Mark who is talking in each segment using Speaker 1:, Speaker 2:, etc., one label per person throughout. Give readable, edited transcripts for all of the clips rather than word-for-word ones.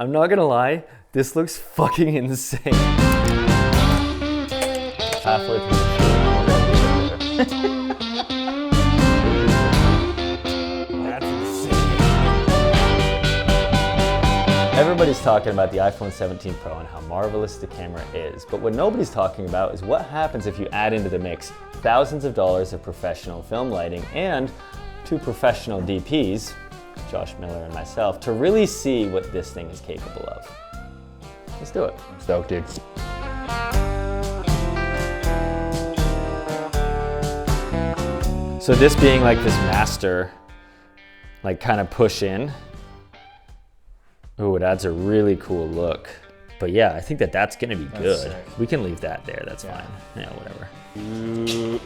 Speaker 1: I'm not gonna lie, this looks fucking insane. Halfway through the That's insane. Everybody's talking about the iPhone 17 Pro and how marvelous the camera is, but what nobody's talking about is what happens if you add into the mix thousands of dollars of professional film lighting and 2 professional DPs, Josh Miller and myself, to really see what this thing is capable of. Let's do it.
Speaker 2: I'm stoked, dude.
Speaker 1: So this being like this master, like kind of push in. Ooh, it adds a really cool look. But yeah, I think that that's gonna be good.
Speaker 2: Sick.
Speaker 1: We can leave that there, that's fine. Yeah, whatever.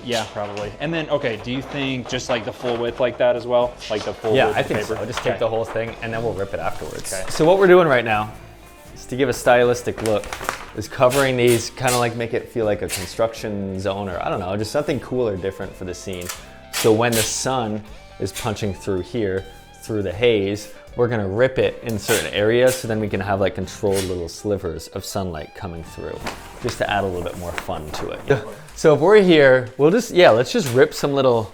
Speaker 2: Yeah, probably. And then, okay, do you think just like the full width like that as well? Like the full
Speaker 1: Yeah,
Speaker 2: width
Speaker 1: I think
Speaker 2: paper?
Speaker 1: so. Just take the whole thing and then we'll rip it afterwards.
Speaker 2: Okay.
Speaker 1: So what we're doing right now is to give a stylistic look, is covering these, kind of like make it feel like a construction zone or I don't know, just something cool or different for the scene. So when the sun is punching through here, through the haze, we're gonna rip it in certain areas so then we can have like controlled little slivers of sunlight coming through, just to add a little bit more fun to it. Yeah. So if we're here, we'll just, let's just rip some little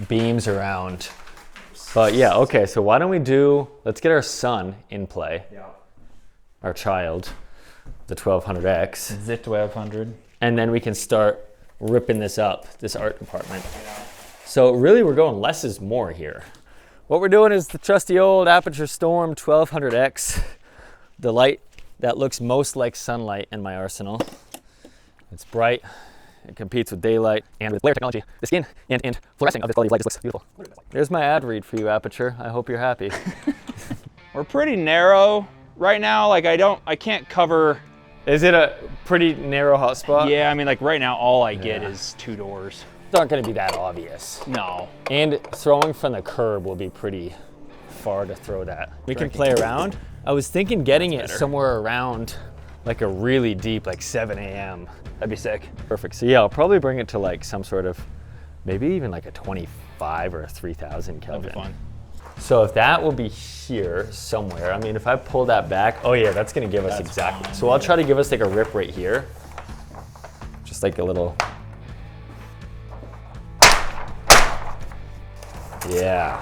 Speaker 1: beams around. But yeah, okay, so why don't we let's get our son in play, our child, the 1200X.
Speaker 2: The 1200.
Speaker 1: And then we can start ripping this up, this art department. So really we're going less is more here. What we're doing is the trusty old Aperture Storm 1200X, the light that looks most like sunlight in my arsenal. It's bright, it competes with daylight, and with layer technology, the skin and fluorescing of this quality of light just looks beautiful. There's my ad read for you, Aperture. I hope you're happy.
Speaker 2: We're pretty narrow right now. Like I can't cover.
Speaker 1: Is it a pretty narrow hotspot?
Speaker 2: Yeah, I mean like right now all I get is 2 doors.
Speaker 1: It's not gonna be that obvious.
Speaker 2: No.
Speaker 1: And throwing from the curb will be pretty far to throw that. We can play around. I was thinking getting it somewhere around like a really deep, like 7 a.m.
Speaker 2: That'd be sick.
Speaker 1: Perfect. So yeah, I'll probably bring it to like some sort of, maybe even like a 25 or a 3000 Kelvin.
Speaker 2: That'd be fun.
Speaker 1: So if that will be here somewhere, I mean, if I pull that back, oh yeah, that's gonna give us exactly.
Speaker 2: Fine.
Speaker 1: So I'll try to give us like a rip right here. Just like a little. Yeah.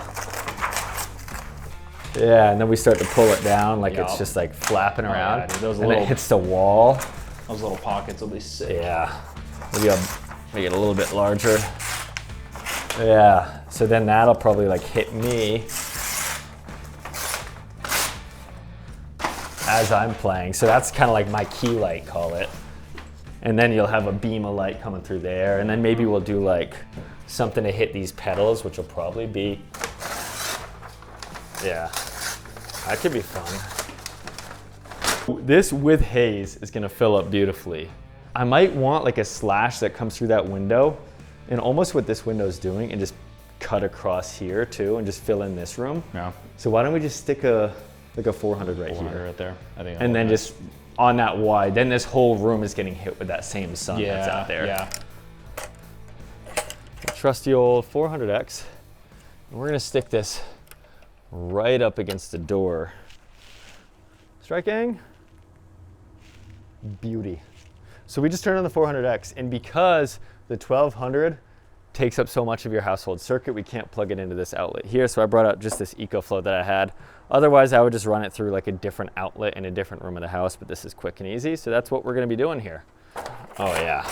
Speaker 1: Yeah, and then we start to pull it down like it's just like flapping around.
Speaker 2: Yeah, dude, those
Speaker 1: and
Speaker 2: little,
Speaker 1: it hits the wall.
Speaker 2: Those little pockets will be sick.
Speaker 1: Yeah. Maybe I'll make it a little bit larger. Yeah, so then that'll probably like hit me as I'm playing. So that's kind of like my key light, call it. And then you'll have a beam of light coming through there. And then maybe we'll do like something to hit these pedals, which will probably be, yeah, that could be fun. This with haze is gonna fill up beautifully. I might want like a slash that comes through that window and almost what this window is doing and just cut across here too and just fill in this room.
Speaker 2: Yeah.
Speaker 1: So why don't we just stick a 400 right
Speaker 2: 400
Speaker 1: here.
Speaker 2: right there. I think.
Speaker 1: And then just on that wide, then this whole room is getting hit with that same sun that's out there.
Speaker 2: Yeah.
Speaker 1: Trusty old 400X. And we're gonna stick this right up against the door. Strike gang? Beauty. So we just turned on the 400X, and because the 1200 takes up so much of your household circuit, we can't plug it into this outlet here, so I brought out just this EcoFlow that I had. Otherwise, I would just run it through like a different outlet in a different room of the house, but this is quick and easy, so that's what we're gonna be doing here. Oh yeah.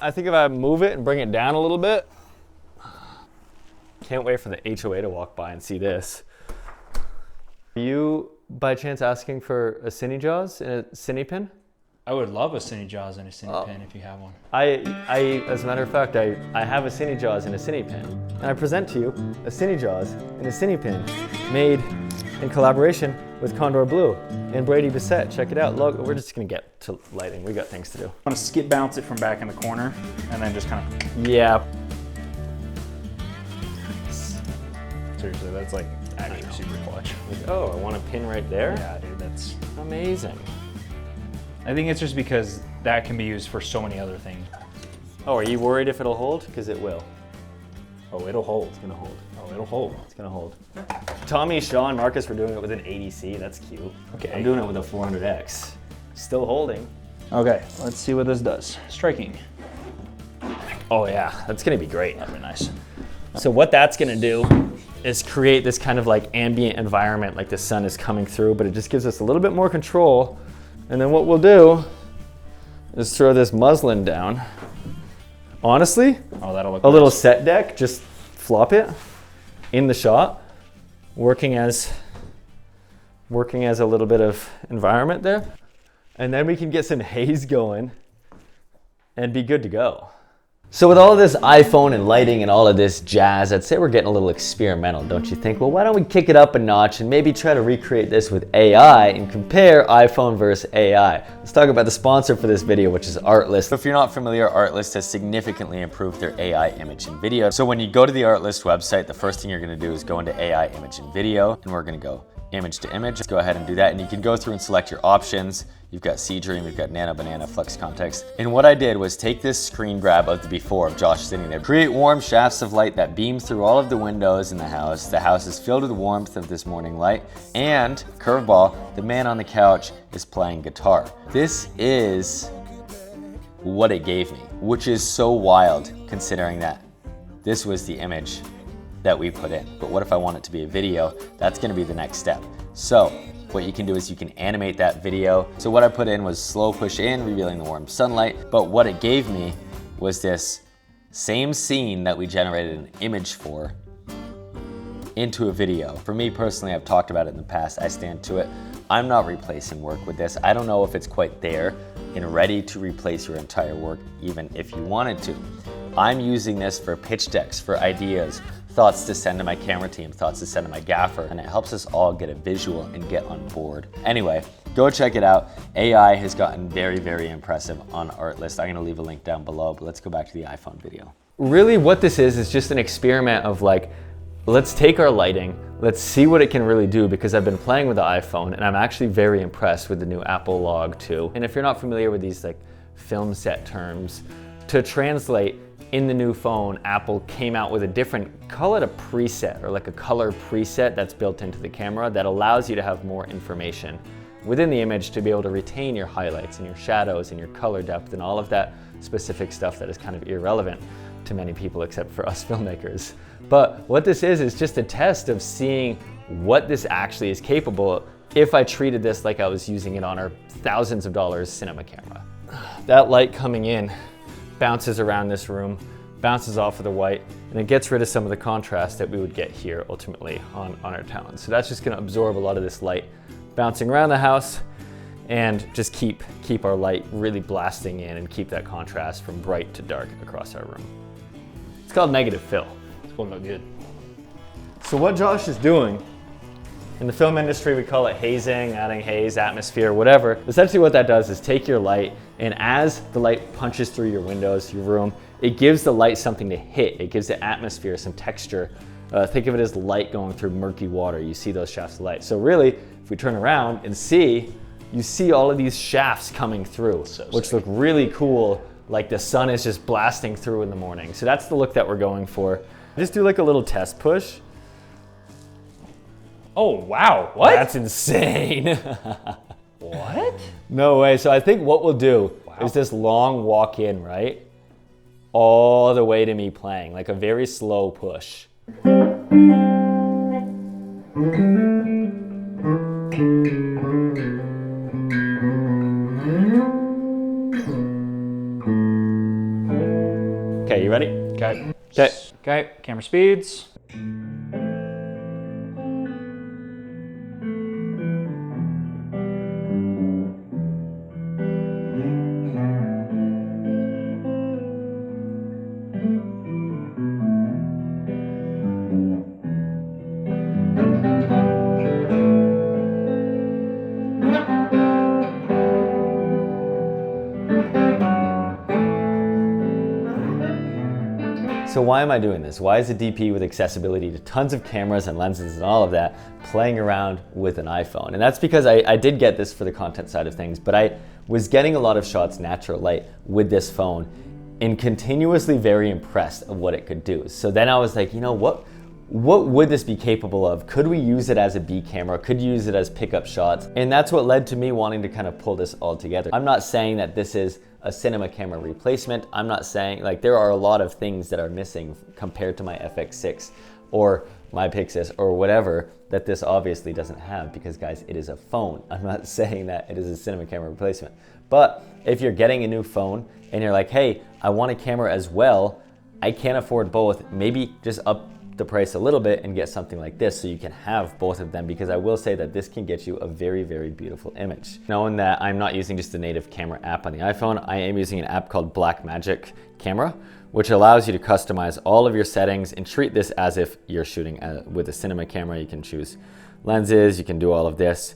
Speaker 1: I think if I move it and bring it down a little bit, can't wait for the HOA to walk by and see this. Are you, by chance, asking for a Cine Jaws and a Cine Pin?
Speaker 2: I would love a Cine Jaws and a Cine Pin if you have one.
Speaker 1: As a matter of fact, I have a Cine Jaws and a Cine Pin. And I present to you a Cine Jaws and a Cine Pin made in collaboration with Condor Blue and Brady Bissett. Check it out. Look, we're just gonna get to lighting. We got things to do.
Speaker 2: I'm gonna skip bounce it from back in the corner and then just kind of.
Speaker 1: Yeah.
Speaker 2: Seriously, that's like actually super clutch.
Speaker 1: Like, oh, I want a pin right there?
Speaker 2: Yeah, dude, that's
Speaker 1: amazing.
Speaker 2: I think it's just because that can be used for so many other things.
Speaker 1: Oh, are you worried if it'll hold? Because it will.
Speaker 2: Oh, it'll hold.
Speaker 1: It's gonna hold.
Speaker 2: Oh, it'll hold.
Speaker 1: It's gonna hold. Tommy, Sean, Marcus were doing it with an 80C. That's cute.
Speaker 2: Okay.
Speaker 1: I'm doing it with a 400X. Still holding.
Speaker 2: Okay, let's see what this does. Striking.
Speaker 1: Oh yeah, that's gonna be great.
Speaker 2: That'd be nice.
Speaker 1: So what that's gonna do is create this kind of like ambient environment, like the sun is coming through, but it just gives us a little bit more control. And then what we'll do is throw this muslin down. Honestly,
Speaker 2: Oh, that'll look
Speaker 1: a little
Speaker 2: nice.
Speaker 1: set deck, just flop it in the shot, working as a little bit of environment there. And then we can get some haze going and be good to go. So with all of this iPhone and lighting and all of this jazz, I'd say we're getting a little experimental, don't you think? Well, why don't we kick it up a notch and maybe try to recreate this with AI and compare iPhone versus AI. Let's talk about the sponsor for this video, which is Artlist. If you're not familiar, Artlist has significantly improved their AI image and video. So when you go to the Artlist website, the first thing you're gonna do is go into AI image and video, and we're gonna go image to image. Let's go ahead and do that, and you can go through and select your options. You've got C-Dream, you've got Nano Banana, Flex Context. And what I did was take this screen grab of the before of Josh sitting there. Create warm shafts of light that beam through all of the windows in the house. The house is filled with the warmth of this morning light. And, curveball, the man on the couch is playing guitar. This is what it gave me, which is so wild considering that this was the image that we put in. But what if I want it to be a video? That's gonna be the next step. So, what you can do is you can animate that video. So what I put in was slow push in, revealing the warm sunlight. But what it gave me was this same scene that we generated an image for into a video. For me personally, I've talked about it in the past, I stand to it. I'm not replacing work with this. I don't know if it's quite there and ready to replace your entire work, even if you wanted to. I'm using this for pitch decks, for ideas, thoughts to send to my camera team, thoughts to send to my gaffer, and it helps us all get a visual and get on board. Anyway, go check it out. AI has gotten very, very impressive on Artlist. I'm gonna leave a link down below, but let's go back to the iPhone video. Really what this is just an experiment of like, let's take our lighting, let's see what it can really do, because I've been playing with the iPhone and I'm actually very impressed with the new Apple Log 2. And if you're not familiar with these like film set terms, to translate in the new phone, Apple came out with a different, call it a preset or like a color preset that's built into the camera that allows you to have more information within the image to be able to retain your highlights and your shadows and your color depth and all of that specific stuff that is kind of irrelevant to many people except for us filmmakers. But what this is just a test of seeing what this actually is capable of if I treated this like I was using it on our thousands of dollars cinema camera. That light coming in bounces around this room, bounces off of the white, and it gets rid of some of the contrast that we would get here ultimately on our town. So that's just gonna absorb a lot of this light bouncing around the house and just keep our light really blasting in and keep that contrast from bright to dark across our room. It's called negative fill.
Speaker 2: It's gonna look good.
Speaker 1: So what Josh is doing, in the film industry we call it hazing, adding haze, atmosphere, whatever. Essentially what that does is take your light, and as the light punches through your windows, your room, it gives the light something to hit. It gives the atmosphere some texture. Think of it as light going through murky water. You see those shafts of light. So really, if we turn around and see, you see all of these shafts coming through, which look really cool, like the sun is just blasting through in the morning. So that's the look that we're going for. Just do like a little test push.
Speaker 2: Oh, wow, what?
Speaker 1: That's insane.
Speaker 2: What?
Speaker 1: No way. So I think what we'll do is this long walk in, right? All the way to me playing, like a very slow push. Okay, you ready?
Speaker 2: Okay.
Speaker 1: Okay.
Speaker 2: Okay, camera speeds.
Speaker 1: So why am I doing this? Why is a DP with accessibility to tons of cameras and lenses and all of that playing around with an iPhone? And that's because I did get this for the content side of things, but I was getting a lot of shots natural light with this phone and continuously very impressed of what it could do. So then I was like, you know, what would this be capable of? Could we use it as a B camera? Could you use it as pickup shots? And that's what led to me wanting to kind of pull this all together. I'm not saying that this is a cinema camera replacement. I'm not saying, like, there are a lot of things that are missing compared to my FX6 or my Pixis or whatever that this obviously doesn't have, because guys, it is a phone. I'm not saying that it is a cinema camera replacement. But if you're getting a new phone and you're like, hey, I want a camera as well, I can't afford both, maybe just up the price a little bit and get something like this so you can have both of them, because I will say that this can get you a very, very beautiful image. Knowing that I'm not using just the native camera app on the iPhone, I am using an app called Blackmagic Camera, which allows you to customize all of your settings and treat this as if you're shooting with a cinema camera. You can choose lenses, you can do all of this.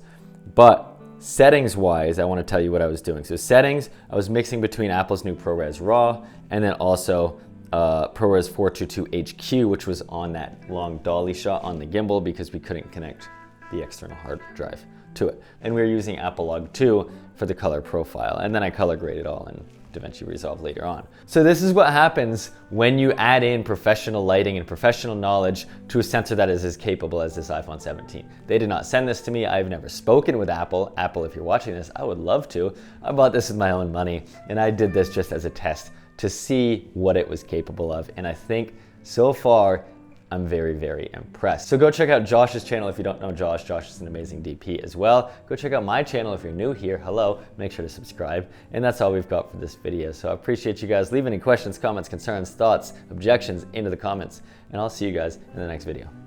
Speaker 1: But settings wise, I want to tell you what I was doing. So settings, I was mixing between Apple's new ProRes RAW and then also ProRes 422 HQ, which was on that long dolly shot on the gimbal because we couldn't connect the external hard drive to it. And we were using Apple Log 2 for the color profile. And then I color graded all in DaVinci Resolve later on. So this is what happens when you add in professional lighting and professional knowledge to a sensor that is as capable as this iPhone 17. They did not send this to me. I've never spoken with Apple. Apple, if you're watching this, I would love to. I bought this with my own money, and I did this just as a test to see what it was capable of. And I think so far, I'm very, very impressed. So go check out Josh's channel if you don't know Josh. Josh is an amazing DP as well. Go check out my channel if you're new here. Hello, make sure to subscribe. And that's all we've got for this video. So I appreciate you guys. Leave any questions, comments, concerns, thoughts, objections into the comments. And I'll see you guys in the next video.